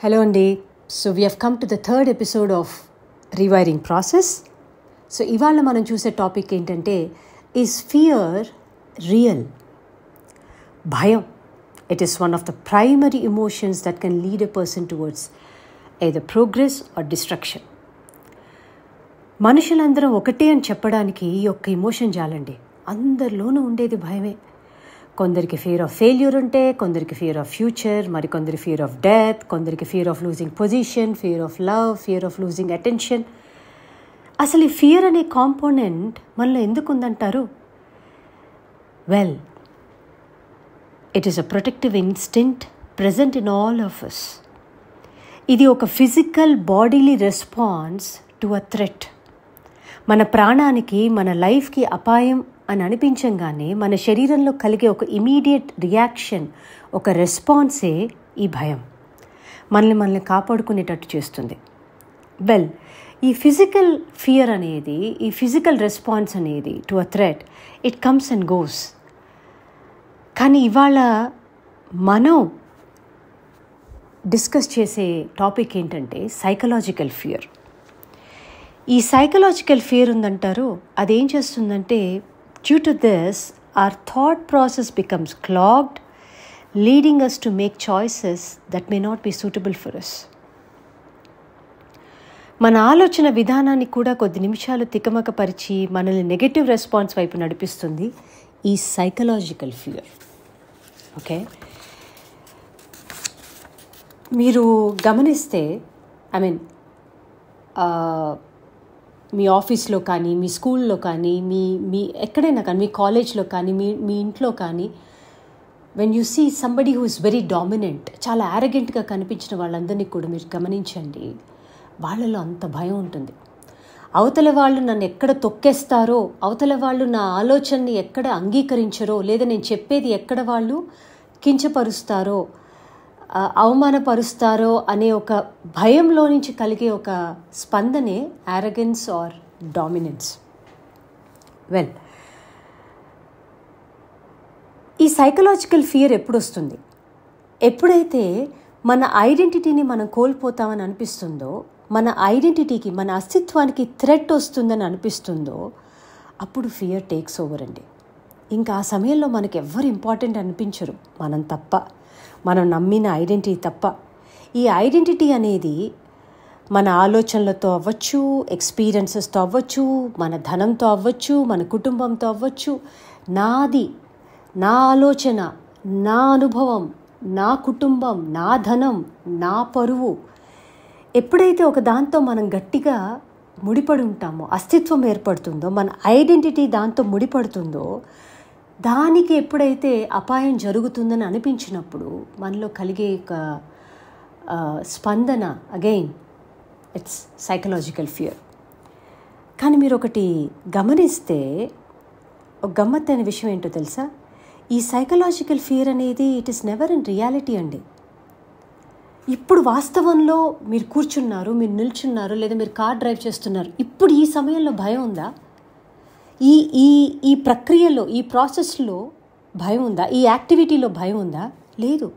Hello Andy. So we have come to the third episode of Rewiring Process. So ఇవాళ మనం చూసే topic ఏంటంటే is fear real? భయం. It is one of the primary emotions that can lead a person towards either progress or destruction. మనుషులందరం ఒకటే అని చెప్పడానికి ఈ ఒక్క ఎమోషన్ చాలండి. అందరిలోనూ ఉండేది భయమే. కొందరికి ఫియర్ ఆఫ్ ఫెయిల్యూర్ ఉంటే, కొందరికి ఫియర్ ఆఫ్ ఫ్యూచర్, మరి కొందరికి ఫియర్ ఆఫ్ డెత్, కొందరికి fear of losing position, fear of love, fear of losing attention. అసలు ఈ ఫియర్ అనే కాంపోనెంట్ మనలో ఎందుకు ఉందంటారు? Well, it is a protective instinct present in all of us. ఇది ఒక physical bodily response to a threat. మన ప్రాణానికి, మన లైఫ్కి అపాయం అని అనిపించంగానే మన శరీరంలో కలిగే ఒక ఇమీడియట్ రియాక్షన్, ఒక రెస్పాన్సే ఈ భయం. మనల్ని కాపాడుకునేటట్టు చేస్తుంది. వెల్, ఈ ఫిజికల్ ఫియర్ అనేది, ఈ ఫిజికల్ రెస్పాన్స్ అనేది to a threat, it comes and goes. కానీ ఇవాళ మనం డిస్కస్ చేసే టాపిక్ ఏంటంటే సైకలాజికల్ ఫియర్. ఈ సైకలాజికల్ ఫియర్ ఉందంటారు, అదేం చేస్తుందంటే due to this our thought process becomes clogged, leading us to make choices that may not be suitable for us. మన ఆలోచన విధానాన్ని కూడా కొద్ది నిమిషాలు తికమకపరిచి మనల్ని నెగటివ్ రెస్పాన్స్ వైపు నడిపిస్తుంది ఈ సైకలాజికల్ ఫియర్. ఓకే, మీరు గమనిస్తే మీ ఆఫీస్లో కానీ, మీ స్కూల్లో కానీ, మీ ఎక్కడైనా కానీ, మీ కాలేజ్లో కానీ, మీ ఇంట్లో కానీ, when you see somebody who is very dominant, చాలా యారగెంట్గా కనిపించిన వాళ్ళందరినీ కూడా మీరు గమనించండి. వాళ్ళలో అంత భయం ఉంటుంది. అవతల వాళ్ళు నన్ను ఎక్కడ తొక్కేస్తారో, అవతల వాళ్ళు నా ఆలోచనని ఎక్కడ అంగీకరించరో, లేదా నేను చెప్పేది ఎక్కడ వాళ్ళు కించపరుస్తారో, అవమానపరుస్తారో అనే ఒక భయంలో నుంచి కలిగే ఒక స్పందనే యారగెన్స్ ఆర్ డామినెన్స్. వెల్, ఈ సైకలాజికల్ ఫియర్ ఎప్పుడు వస్తుంది? ఎప్పుడైతే మన ఐడెంటిటీని మనం కోల్పోతామని అనిపిస్తుందో, మన ఐడెంటిటీకి, మన అస్తిత్వానికి థ్రెట్ వస్తుందని అనిపిస్తుందో, అప్పుడు ఫియర్ టేక్స్ ఓవర్ అండి. ఇంకా ఆ సమయంలో మనకి ఎవ్వరు ఇంపార్టెంట్ అనిపించరు, మనం తప్ప, మనం నమ్మిన ఐడెంటిటీ తప్ప. ఈ ఐడెంటిటీ అనేది మన ఆలోచనలతో అవ్వచ్చు, ఎక్స్పీరియన్సెస్తో అవ్వచ్చు, మన ధనంతో అవ్వచ్చు, మన కుటుంబంతో అవ్వచ్చు. నాది, నా ఆలోచన, నా అనుభవం, నా కుటుంబం, నా ధనం, నా పరువు. ఎప్పుడైతే ఒక దాంతో మనం గట్టిగా ముడిపడి ఉంటామో, అస్తిత్వం ఏర్పడుతుందో, మన ఐడెంటిటీ దాంతో ముడిపడుతుందో, దానికి ఎప్పుడైతే అపాయం జరుగుతుందని అనిపించినప్పుడు మనలో కలిగే ఒక స్పందన, అగైన్ ఇట్స్ సైకలాజికల్ ఫియర్. కానీ మీరు ఒకటి గమనిస్తే ఒక గమ్మత్తైన విషయం ఏంటో తెలుసా? ఈ సైకలాజికల్ ఫియర్ అనేది it is never in reality అండి. ఇప్పుడు వాస్తవంలో మీరు కూర్చున్నారు, మీరు నిల్చున్నారు, లేదా మీరు కార్ డ్రైవ్ చేస్తున్నారు, ఇప్పుడు ఈ సమయంలో భయం ఉందా? ఈ ఈ ఈ ప్రక్రియలో, ఈ ప్రాసెస్లో భయం ఉందా? ఈ యాక్టివిటీలో భయం ఉందా? లేదు.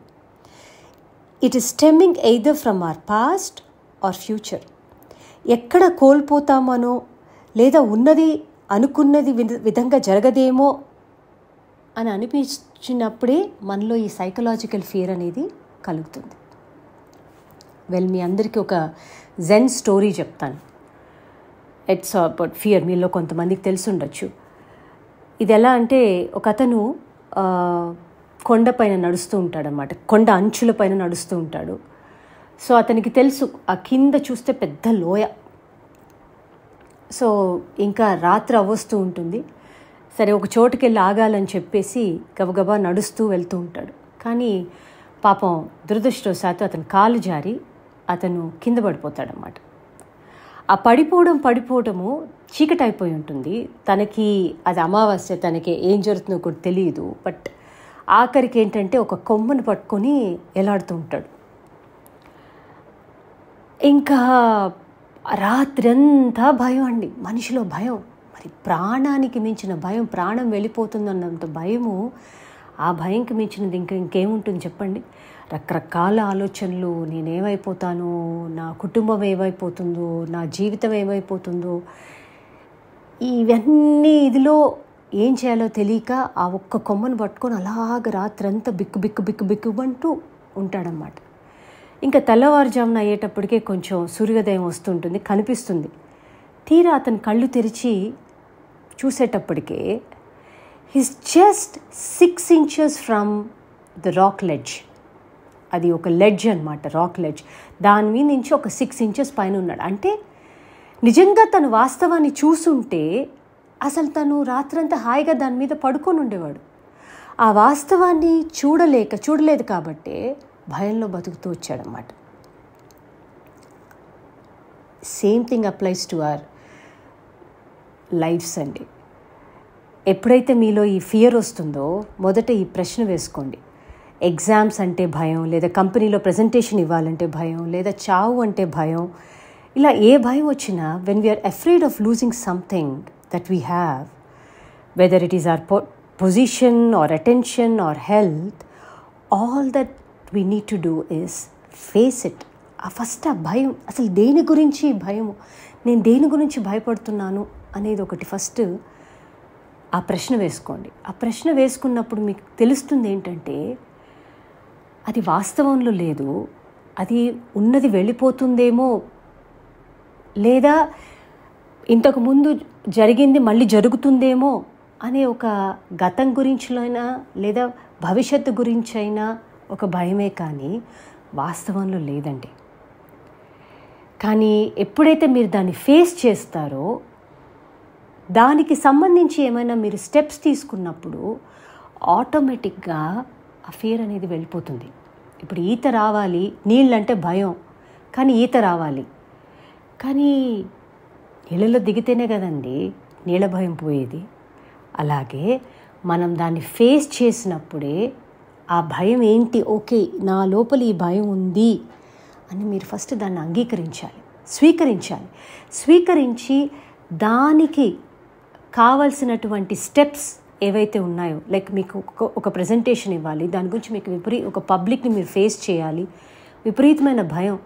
It is stemming either from our past or future. ఎక్కడ కోల్పోతామనో, లేదా ఉన్నది అనుకున్నది విధంగా జరగదేమో అని అనిపించినప్పుడే మనలో ఈ సైకలాజికల్ ఫియర్ అనేది కలుగుతుంది. వెల్, మీ అందరికీ ఒక జెన్ స్టోరీ చెప్తాను. It's about fear. మీలో కొంతమందికి తెలిసి ఉండొచ్చు. ఇది ఎలా అంటే, ఒక అతను కొండపైన నడుస్తూ ఉంటాడనమాట. కొండ అంచుల పైన నడుస్తూ ఉంటాడు. సో అతనికి తెలుసు ఆ కింద చూస్తే పెద్ద లోయ. సో ఇంకా రాత్రి అవ్వస్తూ ఉంటుంది. సరే, ఒక చోటుకి వెళ్ళి ఆగాలని చెప్పేసి గబగబా నడుస్తూ వెళ్తూ ఉంటాడు. కానీ పాపం దురదృష్టవశాత్తు అతను కాలు జారి అతను కింద పడిపోతాడనమాట. ఆ పడిపోవడము చీకటి అయిపోయి ఉంటుంది. తనకి అది అమావాస్య, తనకి ఏం జరుగుతుందో కూడా తెలియదు. బట్ ఆఖరికి ఏంటంటే ఒక కొమ్మను పట్టుకొని ఎలాడుతూ ఉంటాడు. ఇంకా రాత్రి అంతా భయం అండి, మనిషిలో భయం. మరి ప్రాణానికి మించిన భయం, ప్రాణం వెళ్ళిపోతుందన్నంత భయము. ఆ భయంకి మించినది ఇంకేముంటుంది చెప్పండి? రకరకాల ఆలోచనలు, నేనేమైపోతాను, నా కుటుంబం ఏమైపోతుందో, నా జీవితం ఏమైపోతుందో, ఇవన్నీ ఇదిలో ఏం చేయాలో తెలియక ఆ ఒక్క కొమ్మను పట్టుకొని అలాగ రాత్రంతా బిక్కుమంటూ ఉంటాడనమాట. ఇంకా తెల్లవారుజామున అయ్యేటప్పటికే కొంచెం సూర్యోదయం వస్తుంటుంది, కనిపిస్తుంది. తీరా అతను కళ్ళు తెరిచి చూసేటప్పటికే he's just 6 inches from the rock ledge. అది ఒక లెడ్జ్ అనమాట, రాక్ లెడ్జ్. దాని మీద నుంచి ఒక 6 inches పైన ఉన్నాడు. అంటే నిజంగా తను వాస్తవాన్ని చూసుంటే అసలు తను రాత్రంతా హాయిగా దాని మీద పడుకొని ఉండేవాడు. ఆ వాస్తవాన్ని చూడలేదు కాబట్టే భయంలో బతుకుతూ వచ్చాడనమాట. Same thing applies to our lifes అండి. ఎప్పుడైతే మీలో ఈ ఫియర్ వస్తుందో మొదట ఈ ప్రశ్న వేసుకోండి. ఎగ్జామ్స్ అంటే భయం, లేదా కంపెనీలో ప్రజెంటేషన్ ఇవ్వాలంటే భయం, లేదా చావు అంటే భయం, ఇలా ఏ భయం వచ్చినా when we are afraid of losing something that we have, whether it is our position or attention or health, all that we need to do is face it. First ఆ భయం, అసలు దేని గురించి భయం, నేను దేని గురించి భయపడుతున్నాను అనేది ఒకటి ఫస్ట్ ఆ ప్రశ్న వేసుకోండి. ఆ ప్రశ్న వేసుకున్నప్పుడు మీకు తెలుస్తుంది ఏంటంటే అది వాస్తవంలో లేదు, అది ఉన్నది వెళ్ళిపోతుందేమో, లేదా ఇంతకుముందు జరిగింది మళ్ళీ జరుగుతుందేమో అనే ఒక గతం గురించినైనా లేదా భవిష్యత్తు గురించైనా ఒక భయమే, కానీ వాస్తవంలో లేదండి. కానీ ఎప్పుడైతే మీరు దాన్ని ఫేస్ చేస్తారో, దానికి సంబంధించి ఏమైనా మీరు స్టెప్స్ తీసుకున్నప్పుడు ఆటోమేటిక్గా ఆ ఫియర్ అనేది వెళ్ళిపోతుంది. ఇప్పుడు ఈత రావాలి, నీళ్ళంటే భయం, కానీ ఈత రావాలి. కానీ నీళ్ళలో దిగితేనే కదండి నీళ్ళ భయం పోయేది. అలాగే మనం దాన్ని ఫేస్ చేసినప్పుడే ఆ భయం ఏంటి, ఓకే నా లోపల ఈ భయం ఉంది అని మీరు ఫస్ట్ దాన్ని అంగీకరించాలి, స్వీకరించి దానికి కావాల్సినటువంటి స్టెప్స్ ఏవైతే ఉన్నాయో, లైక్ మీకు ఒక ప్రజెంటేషన్ ఇవ్వాలి, దాని గురించి మీకు ఒక పబ్లిక్ని మీరు ఫేస్ చేయాలి, విపరీతమైన భయం,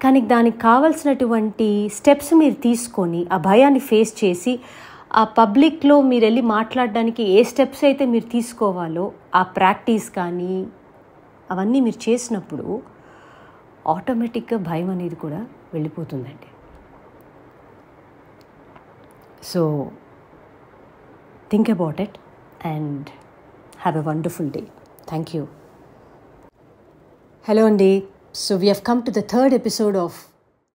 కానీ దానికి కావాల్సినటువంటి స్టెప్స్ మీరు తీసుకొని ఆ భయాన్ని ఫేస్ చేసి ఆ పబ్లిక్లో మీరు వెళ్ళి మాట్లాడడానికి ఏ స్టెప్స్ అయితే మీరు తీసుకోవాలో ఆ ప్రాక్టీస్ కానీ అవన్నీ మీరు చేసినప్పుడు ఆటోమేటిక్గా భయం అనేది కూడా వెళ్ళిపోతుందండి. So think about it and have a wonderful day. Thank you. Hello Andy. So we have come to the third episode of